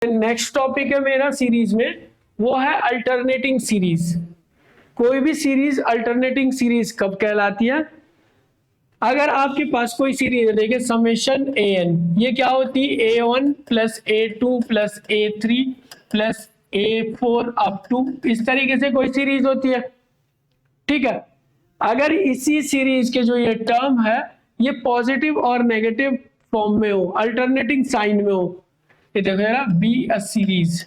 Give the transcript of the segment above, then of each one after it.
Next topic है मेरा series में, वो है अल्टरनेटिंग सीरीज। कोई भी सीरीज अल्टरनेटिंग सीरीज कब कहलाती है? अगर आपके पास कोई सीरीज है, देखिए समेशन ए एन, ये क्या होती है? A1 plus A2 plus A3 plus A4 up to, इस तरीके से कोई सीरीज होती है, ठीक है। अगर इसी सीरीज के जो ये टर्म है ये पॉजिटिव और नेगेटिव फॉर्म में हो, अल्टरनेटिंग साइन में हो, ये देखो यार बी अ सीरीज,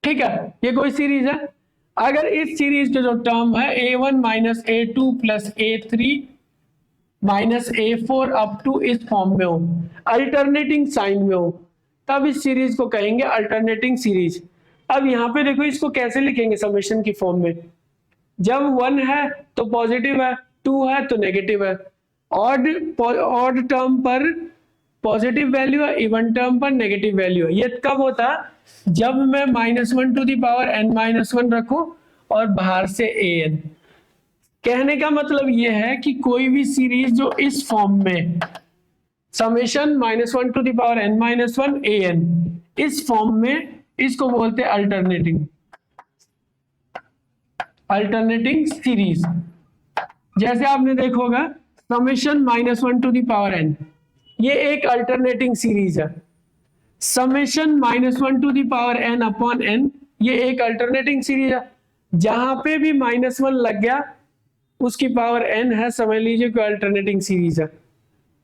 ठीक है, ये कोई सीरीज है। अगर इस सीरीज के जो टर्म है A1 minus A2 plus A3 minus A4 up to इस फॉर्म में हो, अल्टरनेटिंग साइन में हो, तब इस सीरीज को कहेंगे अल्टरनेटिंग सीरीज। अब यहां पे देखो इसको कैसे लिखेंगे समेशन की फॉर्म में, जब 1 है तो पॉजिटिव है, 2 है तो नेगेटिव है, ऑड टर्म पर पॉजिटिव वैल्यू है, इवन टर्म पर नेगेटिव वैल्यू है। ये कब होता है? जब मैं -1 टू द पावर n-1 रखूं और बाहर से an। कहने का मतलब ये है कि कोई भी सीरीज जो इस फॉर्म में summation -1 to the power n-1 an, इस फॉर्म में, इसको बोलते हैं अल्टरनेटिंग सीरीज। जैसे आपने देखा होगा summation -1 to the power n, ये एक अल्टरनेटिंग सीरीज है। Summation -1 to the power n upon n, ये एक अल्टरनेटिंग सीरीज है। जहां पे भी -1 लग गया उसकी पावर n है, समझ लीजिए कोई अल्टरनेटिंग सीरीज है,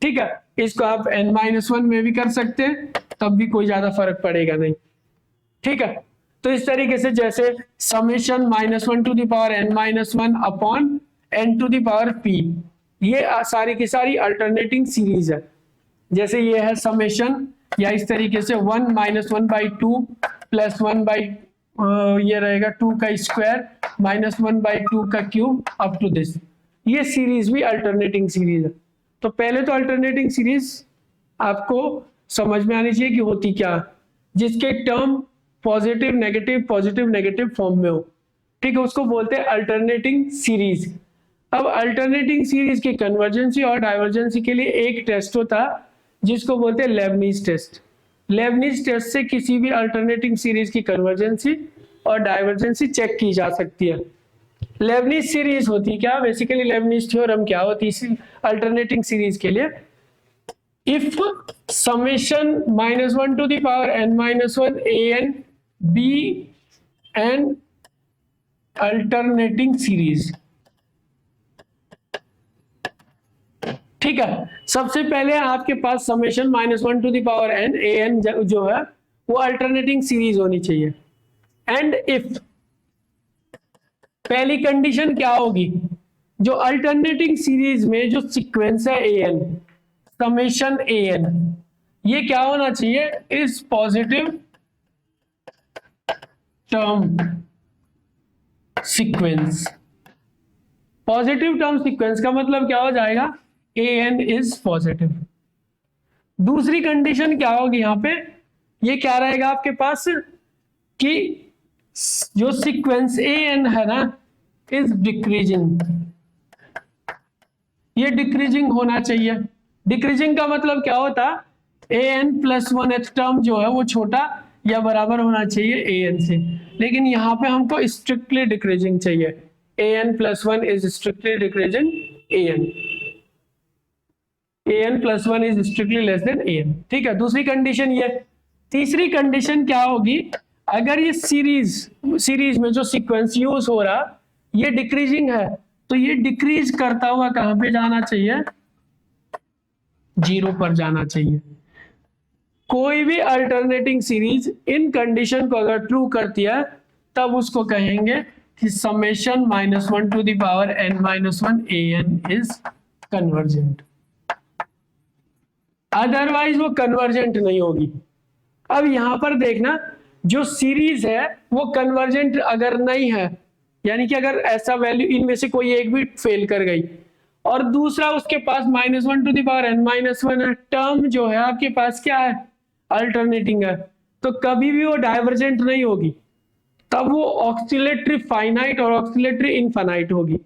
ठीक है। इसको आप n-1 में भी कर सकते हैं, तब भी कोई ज्यादा फर्क पड़ेगा नहीं, ठीक है। तो इस तरीके से जैसे summation -1 to the power n-1 upon n to the power p, ये सारी की सारी अल्टरनेटिंग सीरीज है। जैसे ये है समेशन, या इस तरीके से 1 - 1/2 प्लस 1 ये रहेगा 2 का स्क्वायर माइनस 1/2 का क्यूब अप टू दिस, ये सीरीज भी अल्टरनेटिंग सीरीज है। तो पहले तो अल्टरनेटिंग सीरीज आपको समझ में आनी चाहिए कि होती क्या, जिसके टर्म पॉजिटिव नेगेटिव फॉर्म में हो, ठीक है, उसको बोलते हैं अल्टरनेटिंग सीरीज। अब अल्टरनेटिंग सीरीज की कन्वर्जेंसी और डाइवर्जेंसी के लिए एक टेस्ट होता है जिसको बोलते हैं लेबनीज टेस्ट। लेबनीज टेस्ट से किसी भी अल्टरनेटिंग सीरीज की कन्वर्जेंसी और डाइवर्जेंसी चेक की जा सकती है। लेबनीज सीरीज होती क्या? बेसिकली लेबनीज थ्योरम क्या होती है अल्टरनेटिंग सीरीज के लिए? If summation -1 to the power n-1 an be an alternating series, ठीक है। सबसे पहले आपके पास summation -1 to the power n an जो है वो अल्टरनेटिंग सीरीज होनी चाहिए। एंड इफ, पहली कंडीशन क्या होगी? जो अल्टरनेटिंग सीरीज में जो सीक्वेंस है an, समेशन an, ये क्या होना चाहिए? इस positive term sequence. Positive term sequence का मतलब क्या हो जाएगा? an is positive. दूसरी कंडीशन क्या होगी यहां पे? ये क्या रहेगा आपके पास कि जो सीक्वेंस an है ना इज डिक्रीजिंग, ये डिक्रीजिंग होना चाहिए। डिक्रीजिंग का मतलब क्या होता? an प्लस 1th टर्म जो है वो छोटा या बराबर होना चाहिए an से, लेकिन यहाँ पे हमको स्ट्रिक्टली डिक्रीजिंग चाहिए। an plus 1 is strictly decreasing an plus 1 is strictly less than an, ठीक है। दूसरी कंडीशन ये। तीसरी कंडीशन क्या होगी? अगर ये सीरीज में जो सीक्वेंस यूज हो रहा ये डिक्रीजिंग है, तो ये डिक्रीज करता हुआ कहां पे जाना चाहिए? 0 पर जाना चाहिए। कोई भी अल्टरनेटिंग सीरीज इन कंडीशन को अगर ट्रू करती है तब उसको कहेंगे कि summation -1 to the power n-1 an is convergent, otherwise वो कन्वर्जेंट नहीं होगी। अब यहां पर देखना, जो सीरीज है वो कन्वर्जेंट अगर नहीं है, यानी कि अगर ऐसा वैल्यू इनमें से कोई एक भी फेल कर गई और दूसरा उसके पास -1 टू द पावर n-1 है, टर्म जो है आपके पास क्या है? अल्टरनेटिंग है, तो कभी भी वो डाइवर्जेंट नहीं होगी, तब वो ऑक्सिलेटरी फाइनाइट और ऑक्सिलेटरी इनफाइनाइट होगी।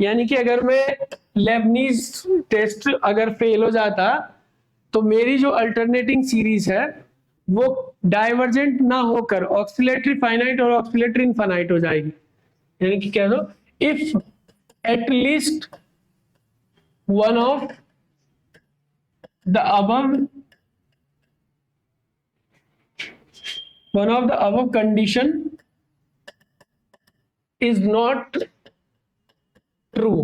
यानी कि अगर मैं लेबनीज टेस्ट अगर फेल हो जाता तो मेरी जो अल्टरनेटिंग सीरीज है वो डाइवर्जेंट ना होकर ऑक्सिलेटरी फाइनाइट और ऑक्सिलेटरी इनफाइनाइट हो जाएगी। यानी कि कह दो if at least one of the above condition is not true,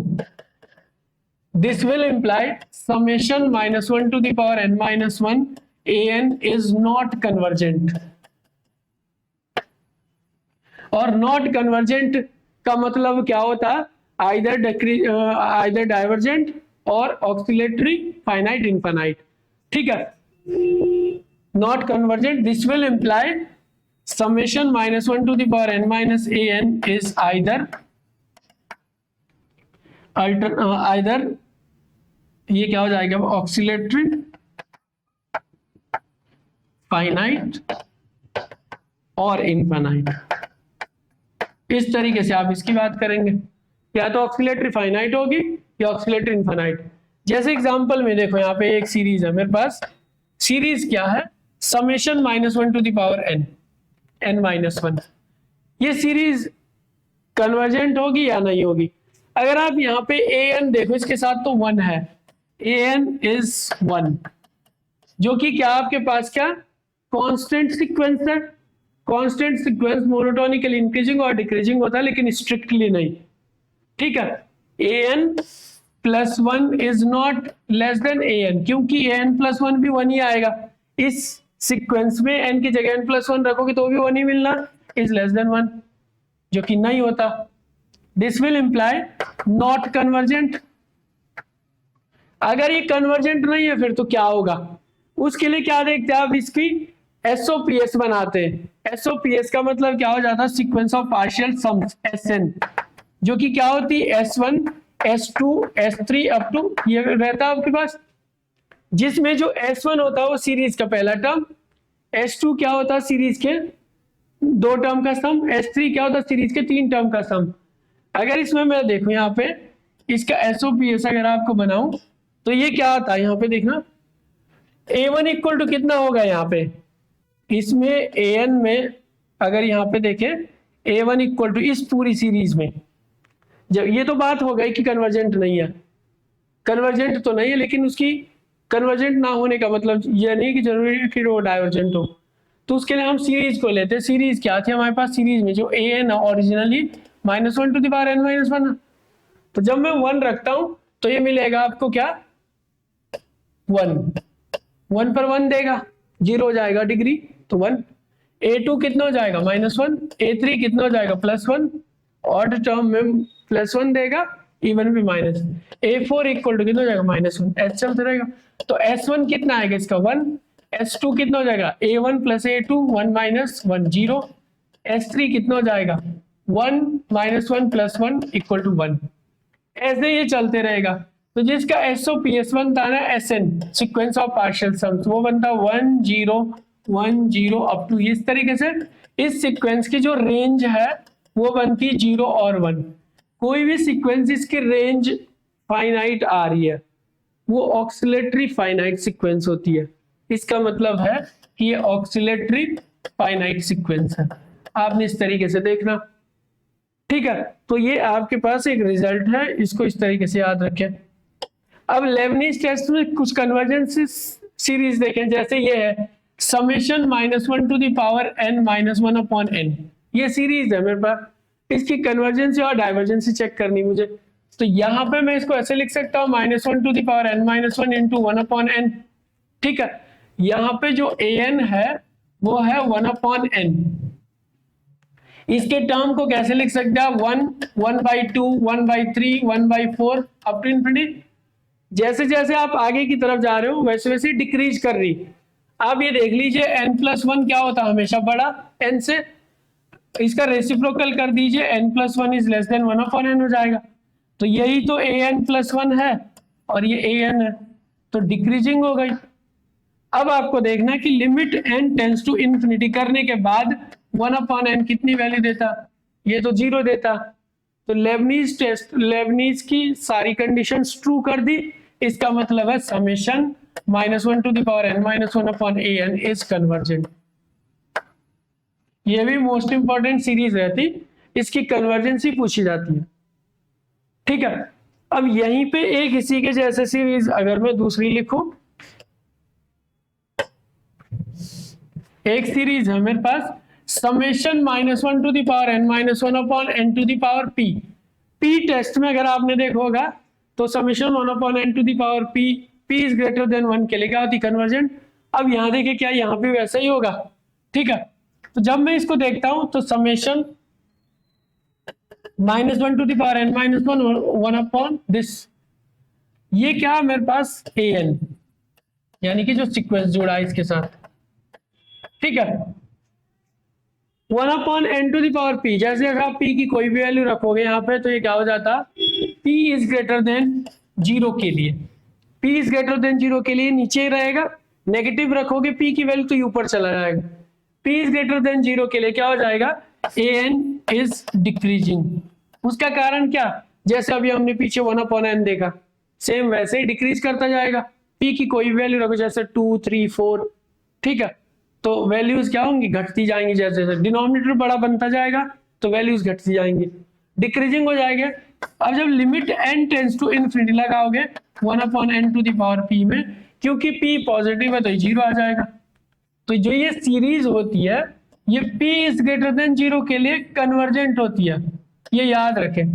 this will imply summation -1 to the power n minus 1 an is not convergent। और नॉट कन्वर्जेंट का मतलब क्या होता है? आइदर डाइवर्जेंट और ऑक्सिलेटरी फाइनाइट इनफाइनाइट। ठीक है, not convergent, this will imply summation -1 to the power n minus an is either ये क्या हो जाएगा? ऑक्सिलेटरी फाइनाइट और इनफाइनाइट। इस तरीके से आप इसकी बात करेंगे, या तो ऑक्सिलेटरी फाइनाइट होगी या ऑक्सिलेटरी इनफाइनाइट। जैसे एग्जांपल में देखो, यहाँ पे एक सीरीज है मेरे पास। सीरीज क्या है? Summation -1 to the power n minus 1। ये सीरीज कन्वर्जेंट होगी या नहीं होगी? अगर आप यहाँ पे an देखो, इसके साथ तो 1 है, an is 1, जो कि क्या आपके पास क्या कांस्टेंट सीक्वेंस है। कांस्टेंट सीक्वेंस मोनोटोनिकली इंक्रीजिंग और डिक्रीजिंग होता है, लेकिन स्ट्रिक्टली नहीं। ठीक है, an plus 1 is not less than an, क्योंकि an प्लस 1 भी 1 ही आएगा। इस सीक्वेंस में n की जगह n प्लस 1 रखोगे तो भी 1 ही मिलना, इज लेस देन 1, जो कि नहीं होता। This will imply not convergent. अगर ये कन्वर्जेंट नहीं है फिर तो क्या होगा? उसके लिए क्या देखते हैं आप? इसकी एसओपीएस बनाते हैं। एसओपीएस का मतलब क्या हो जाता है? Sequence of partial sums, SN, जो कि क्या होती है? S1 S2 S3 up to ये रहता है आपके पास, जिसमें जो S1 होता है वो सीरीज का पहला टर्म, S2 क्या होता है? सीरीज के 2 टर्म का सम, S3 क्या होता है? सीरीज के 3 टर्म का सम। अगर इसमें मैं देखूं यहाँ पे इसका एसओपीएस अगर आपको बनाऊं तो ये क्या आता है? यहाँ पे देखना, A1 इक्वल टू कितना होगा यहाँ पे? इसमें an में अगर यहाँ पे देखें A1 इक्वल टू इस पूरी सीरीज में, जब ये तो बात हो गई कि कन्वर्जेंट नहीं है, कन्वर्जेंट तो नहीं है, लेकिन उसकी कन्वर्जेंट ना होने का मतलब ये नहीं कि जरूरी है कि वो डाइवर्जेंट हो। तो उसके लिए हम सीरीज को लेते हैं। सीरीज क्या थी हमारे पास? सीरीज में जो an originally -1 to the power n minus 1, तो जब मैं 1 रखता हूं तो ये मिलेगा आपको क्या? 1 पर 1 देगा, 0 हो जाएगा डिग्री तो 1। A2 कितना हो जाएगा? -1। A3 कितना हो जाएगा? +1। ऑड टर्म में +1 देगा, इवन में माइनस। A4 इक्वल टू कितना हो जाएगा? -1। ऐसे चलते रहेगा। तो S1 कितना आएगा इसका? 1। S2 कितना हो जाएगा? A1 + A2 1 - 1 0। S3 कितना हो जाएगा? 1 - 1 + 1 = 1। ऐसे ये चलते रहेगा। तो जिसका SOPS बनता है ना, SN sequence of partial sums, वो बनता 1 0 1 0 अप टू इस तरीके से। इस सीक्वेंस की जो रेंज है वो बनती 0 और 1। कोई भी सीक्वेंस इसकी रेंज फाइनाइट आ रही है वो ऑक्सिलेटरी फाइनाइट सीक्वेंस होती है। इसका मतलब है कि ये ऑक्सिलेटरी फाइनाइट सीक्वेंस है। आपने इस तरीके से देखना, ठीक है। तो ये आपके पास एक रिजल्ट है, इसको इस तरीके से याद रखें। अब लेबनीज टेस्ट में कुछ कन्वर्जेंस सीरीज देखें, जैसे ये है summation -1 to the power n -1 upon n। ये सीरीज है मेरे पास, इसकी कन्वर्जेंस और डाइवर्जेंस चेक करनी मुझे। तो यहाँ पे मैं इसको ऐसे लिख सकता हूँ -1 to the power n -1 into 1 upon n, ठीक है। यहाँ पे जो an है वो है 1 अपॉन n। इसके टर्म को कैसे लिख सकते हैं? 1 1/2 1/3 1/4 अप टू इनफिनिटी। जैसे जैसे आप आगे की तरफ जा रहे हो वैसे वैसे डिक्रीज कर रही। आप ये देख लीजिए n+1 क्या होता है? हमेशा बड़ा n से। इसका रेसिप्रोकल कर दीजिए, n+1 is less than 1 upon n हो जाएगा। तो यही तो an+1 है और ये an है, तो डिक्रीजिंग हो गई। अब आपको देखना है कि limit n tends to infinity करने के बाद 1 अपॉन n कितनी वैल्यू देता? ये तो 0 देता। तो लेबनीज टेस्ट, लेबनीज की सारी कंडीशंस ट्रू कर दी। इसका मतलब है summation -1 to the power n -1 upon an is convergent. ये भी मोस्ट इंपॉर्टेंट सीरीज रहती, इसकी कन्वर्जेंसी पूछी जाती है। ठीक है, अब यहीं पे एक इसी के जैसे सीरीज अगर मैं दूसरी लिखूं, एक सीरीज है मेरे पास summation -1 to the power n -1 upon n to the power p। p test में अगर आपने देखा होगा तो summation 1 upon n to the power p is greater than 1 के लिए क्या होती कन्वर्जेंट। अब यहाँ देखिए क्या यहाँ पे वैसा ही होगा। ठीक है, तो जब मैं इसको देखता हूं तो summation -1 to the power n -1 upon this, ये क्या मेरे पास an, यानी कि जो सीक्वेंस जुड़ा है इसके साथ। ठीक है, 1 upon n to the power p, जैसे अगर आप p की कोई भी वैल्यू रखोगे यहाँ पे तो ये क्या हो जाता, p इज ग्रेटर देन 0 के लिए, p इज ग्रेटर देन 0 के लिए नीचे ही रहेगा, नेगेटिव रखोगे p की वैल्यू तो ऊपर चला जाएगा। p इज ग्रेटर देन 0 के लिए क्या हो जाएगा, an इज डिक्रीजिंग। उसका कारण क्या, जैसे अभी हमने पीछे 1 अपॉन n देखा, सेम वैसे ही डिक्रीज करता जाएगा। p की कोई वैल्यू रखो जैसे 2 3 4, ठीक है, तो वैल्यूज क्या होंगी, घटती जाएंगी, जैसे जैसे डिनोमिनेटर बड़ा बनता जाएगा तो वैल्यूज घटती जाएंगी, डिक्रीजिंग हो जाएगा। अब जब limit n tends to infinity लगाओगे 1 upon n to the power p में, क्योंकि p पॉजिटिव है तो 0 आ जाएगा। तो जो ये सीरीज होती है ये p इज ग्रेटर देन 0 के लिए कन्वर्जेंट होती है, ये याद रखें।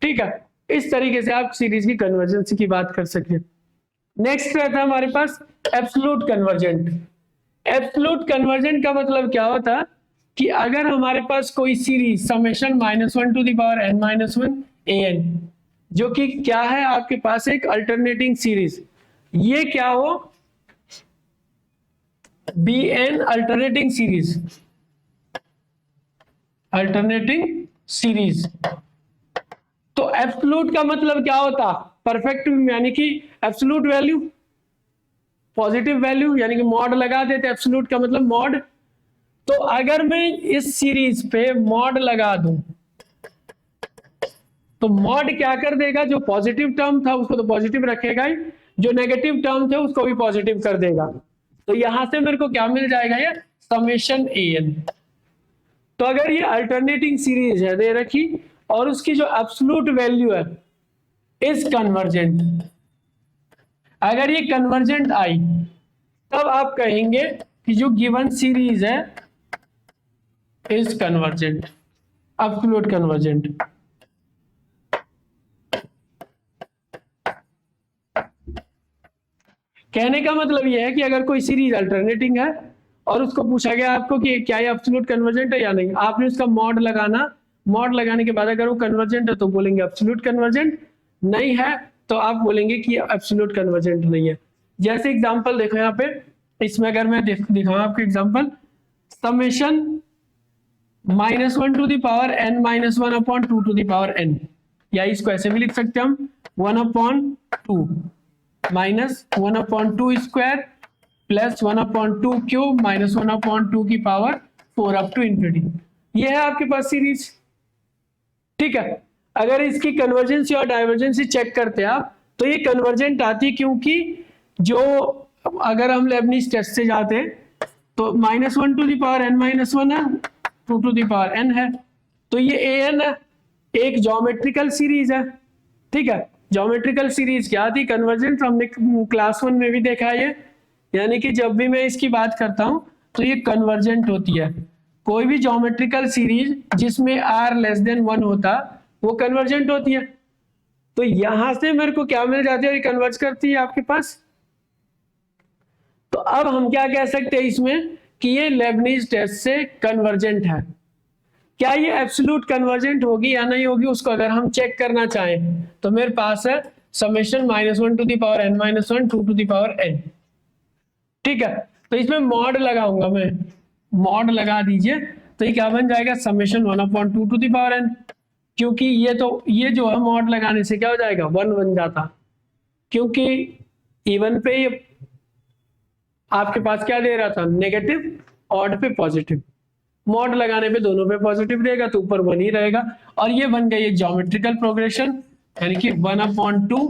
ठीक है, इस तरीके से आप सीरीज की कन्वर्जेंसी की बात कर सकते हैं। नेक्स्ट रहता है हमारे पास एब्सोल्यूट कन्वर्जेंट। एब्सोल्यूट कन्वर्जेंट का मतलब क्या होता है कि अगर हमारे पास कोई series summation -1 to the power n -1 an, जो कि क्या है आपके पास एक अल्टरनेटिंग सीरीज, ये क्या हो bn alternating series, alternating series. तो एब्सोल्यूट का मतलब क्या होता, परफेक्ट, यानी कि एब्सोल्यूट वैल्यू, पॉजिटिव वैल्यू, यानी कि मॉड लगा देते, एब्सोल्यूट का मतलब मॉड। तो अगर मैं इस सीरीज पे मॉड लगा दूं तो मॉड क्या कर देगा, जो पॉजिटिव टर्म था उसको तो पॉजिटिव रखेगा ही, जो नेगेटिव टर्म थे उसको भी पॉजिटिव कर देगा। तो यहां से मेरे को क्या मिल जाएगा, ये समेशन an। तो अगर ये अल्टरनेटिंग सीरीज है दे रखी और उसकी जो एब्सोल्यूट वैल्यू है इज कन्वर्जेंट, अगर ये कन्वर्जेंट आई तब आप कहेंगे कि जो गिवन सीरीज है इज कन्वर्जेंट, एब्सोल्यूट कन्वर्जेंट। कहने का मतलब यह है कि अगर कोई सीरीज अल्टरनेटिंग है और उसको पूछा गया आपको कि क्या ये एब्सोल्यूट कन्वर्जेंट है या नहीं, आपने उसका मॉड लगाना, मॉड लगाने के बाद अगर वो कन्वर्जेंट है तो बोलेंगे एब्सोल्यूट कन्वर्जेंट, नहीं है तो आप बोलेंगे कि एब्सोल्यूट कन्वर्जेंट नहीं है। जैसे एग्जांपल देखो यहाँ पे, इसमें अगर मैं दिखाऊं आपको example, summation -1 to the power n -1 upon 2 to the power n, या इसको ऐसे भी लिख सकते हैं हम 1 upon 2 minus 1 upon 2 square plus 1 upon 2 cube minus 1 upon 2 की पावर 4 अप टू इंफिनिटी। ये है आपके पास सीरीज। ठीक है, अगर इसकी कन्वर्जेंसी और डाइवर्जेंसी चेक करते हैं आप तो ये कन्वर्जेंट आती है, क्योंकि जो अगर हम लेबनीज टेस्ट से जाते हैं तो -1 टू द पावर n -1 है, 2 टू द पावर n है, तो ये an है, एक ज्योमेट्रिकल सीरीज है। ठीक है, ज्योमेट्रिकल सीरीज क्या थी, कन्वर्जेंट, हमने क्लास 1 में भी देखा है ये, यानी कि जब भी मैं इसकी बात करता हूं तो ये कन्वर्जेंट होती है। कोई भी ज्योमेट्रिकल सीरीज जिसमें r लेस देन 1 होता वो कन्वर्जेंट होती है। तो यहां से मेरे को क्या मिल जाती है, ये कन्वर्ज करती है आपके पास। तो अब हम क्या कह सकते हैं इसमें कि ये लेबनीज टेस्ट से कन्वर्जेंट है। क्या ये एब्सोल्यूट कन्वर्जेंट होगी या नहीं होगी, उसको अगर हम चेक करना चाहें तो मेरे पास है summation -1 to the power n -1 2 to the power n। ठीक है, तो इसमें मॉड लगाऊंगा मैं, मॉड लगा दीजिए तो ये क्या बन जाएगा, summation 1 upon 2 to the power n, क्योंकि ये जो है मॉड लगाने से क्या हो जाएगा 1 बन जाता, क्योंकि इवन पे ये आपके पास क्या दे रहा था नेगेटिव, ऑड पे पॉजिटिव, मॉड लगाने पे दोनों पे पॉजिटिव देगा तो ऊपर 1 ही रहेगा। और ये बन गई एक ज्योमेट्रिकल प्रोग्रेशन, यानी कि 1 upon 2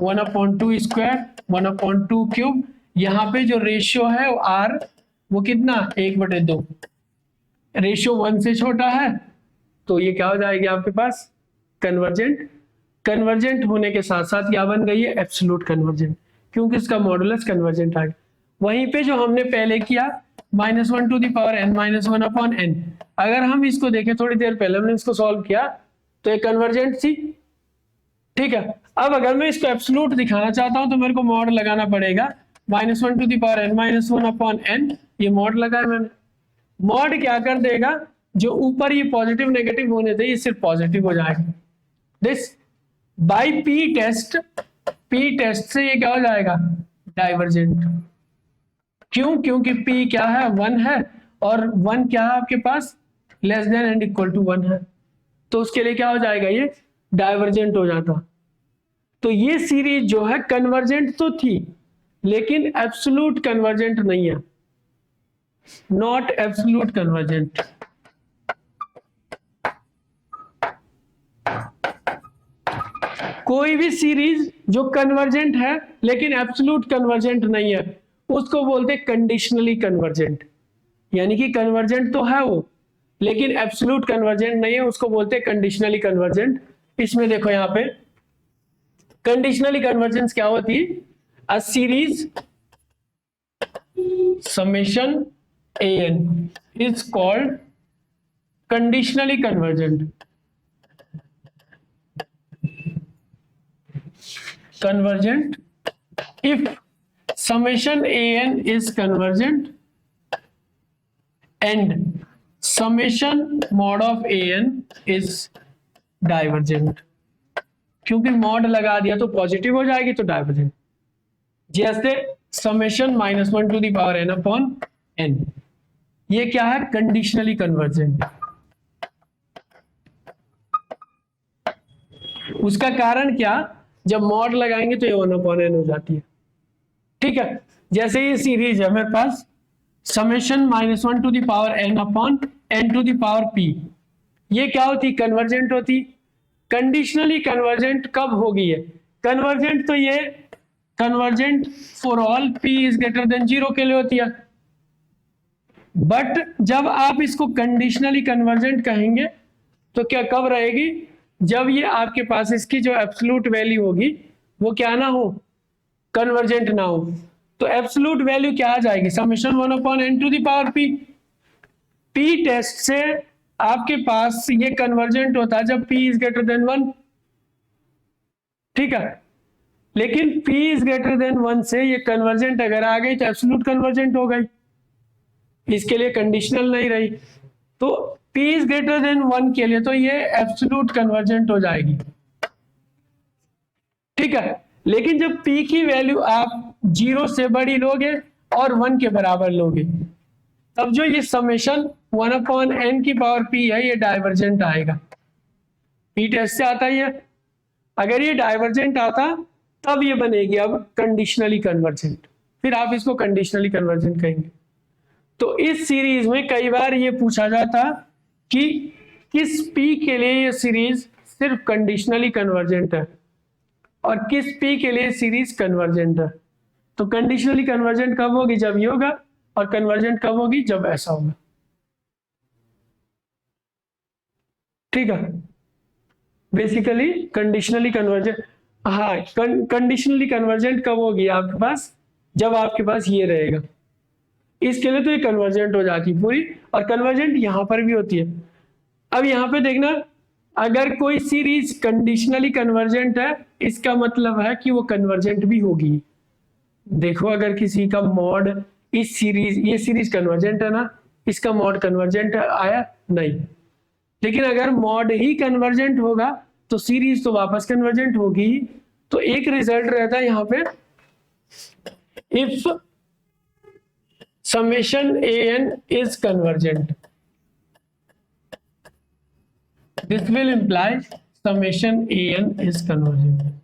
1 upon 2 square 1 upon 2 cube, यहाँ पे जो रेशियो है वो r वो कितना 1/2, रेशियो 1 से छोटा है तो ये क्या हो जाएगी आपके पास कन्वर्जेंट। कन्वर्जेंट होने के साथ साथ क्या बन गई है एब्सोल्यूट कन्वर्जेंट, क्योंकि इसका मॉडुलस कन्वर्जेंट आ गया। वहीं पे जो हमने पहले किया -1 to the power n - 1 upon n, अगर हम इसको देखें थोड़ी देर पहले हमने इसको सॉल्व किया तो ये कन्वर्जेंट थी, ठीक है। अब अगर मैं इसको एब्सोल्यूट दिखाना चाहता हूं तो मेरे को मॉड लगाना पड़ेगा -1 to the power n - 1 upon n, ये मॉड लगाया मैंने। मॉड क्या कर देगा, जो ऊपर ये पॉजिटिव नेगेटिव होने थे ये सिर्फ पॉजिटिव हो जाएगा। दिस बाय पी टेस्ट से ये क्या हो जाएगा डाइवर्जेंट। क्यों? क्योंकि p क्या है 1 है और 1 क्या है आपके पास less than and equal to 1 है, तो उसके लिए क्या हो जाएगा ये डाइवर्जेंट हो जाता। तो ये सीरीज जो है कन्वर्जेंट तो थी लेकिन एब्सोल्यूट कन्वर्जेंट नहीं है, नॉट एब्सोल्यूट कन्वर्जेंट। कोई भी सीरीज जो कन्वर्जेंट है लेकिन एब्सोल्यूट कन्वर्जेंट नहीं है उसको बोलते हैं कंडीशनली कन्वर्जेंट, यानी कि कन्वर्जेंट तो है वो लेकिन एब्सोल्यूट कन्वर्जेंट नहीं है, उसको बोलते हैं कंडीशनली कन्वर्जेंट। इसमें देखो यहाँ पे कंडीशनली कन्वर्जेंस क्या होती है, a series summation an is called conditionally convergent if summation an is convergent and summation mod of an is divergent। क्योंकि मॉड लगा दिया तो पॉजिटिव हो जाएगी तो डाइवर्जेंट, जैसे summation -1 to the power n upon n, ये क्या है कंडीशनली कन्वर्जेंट। उसका कारण क्या, जब मॉड लगाएंगे तो ये 1 अपॉन n हो जाती है, ठीक है। जैसे ये सीरीज है मेरे पास summation -1 to the power n upon n to the power p, ये क्या होती कन्वर्जेंट होती। कंडीशनली कन्वर्जेंट कब होगी ये कन्वर्जेंट, तो ये convergent for all p is greater then 0 के लिए होती है। बट जब आप इसको कंडीशनली कन्वर्जेंट कहेंगे तो क्या कब रहेगी, जब ये आपके पास इसकी जो एब्सोल्यूट वैल्यू होगी वो क्या ना हो कन्वर्जेंट ना हो। तो एब्सोल्यूट वैल्यू क्या आ जाएगी summation 1 upon n to the power p। p test से आपके पास ये कन्वर्जेंट होता है जब p इज ग्रेटर देन 1, ठीक है। लेकिन p इज ग्रेटर देन 1 से ये कन्वर्जेंट अगर आ गई तो एब्सोल्यूट कन्वर्जेंट हो गई, इसके लिए कंडीशनल नहीं रही। तो p इज ग्रेटर देन 1 के लिए तो ये एब्सोल्यूट कन्वर्जेंट हो जाएगी, ठीक है। लेकिन जब p की वैल्यू आप 0 से बड़ी लोगे और 1 के बराबर लोगे तब जो ये समेशन 1 अपॉन n की पावर p है ये डाइवर्जेंट आएगा। p टेस्ट से आता ही है, अगर ये डाइवर्जेंट आता तब ये बनेगी अब कंडीशनली कन्वर्जेंट, फिर आप इसको कंडीशनली कन्वर्जेंट कहेंगे। तो इस सीरीज में कई बार ये पूछा जाता कि किस p के लिए ये सीरीज सिर्फ कंडीशनली कन्वर्जेंट है और किस p के लिए सीरीज कन्वर्जेंट है। तो कंडीशनली कन्वर्जेंट कब होगी, जब ये होगा, और कन्वर्जेंट कब होगी, जब ऐसा होगा, ठीक है। बेसिकली कंडीशनली कन्वर्जेंट, हाँ कंडीशनली कन्वर्जेंट कब होगी आपके पास, जब आपके पास ये रहेगा, इसके लिए तो ये कन्वर्जेंट हो जाती है पूरी, और कन्वर्जेंट यहां पर भी होती है। अब यहां पे देखना, अगर कोई सीरीज कंडीशनली कन्वर्जेंट है इसका मतलब है कि वो कन्वर्जेंट भी होगी। देखो अगर किसी का मॉड इस सीरीज, ये सीरीज कन्वर्जेंट है ना, इसका मॉड कन्वर्जेंट आया नहीं, लेकिन अगर मॉड ही कन्वर्जेंट होगा तो सीरीज तो वापस कन्वर्जेंट होगी। तो एक रिजल्ट रहता है यहाँ पे, if summation an is convergent, this will imply summation an is convergent।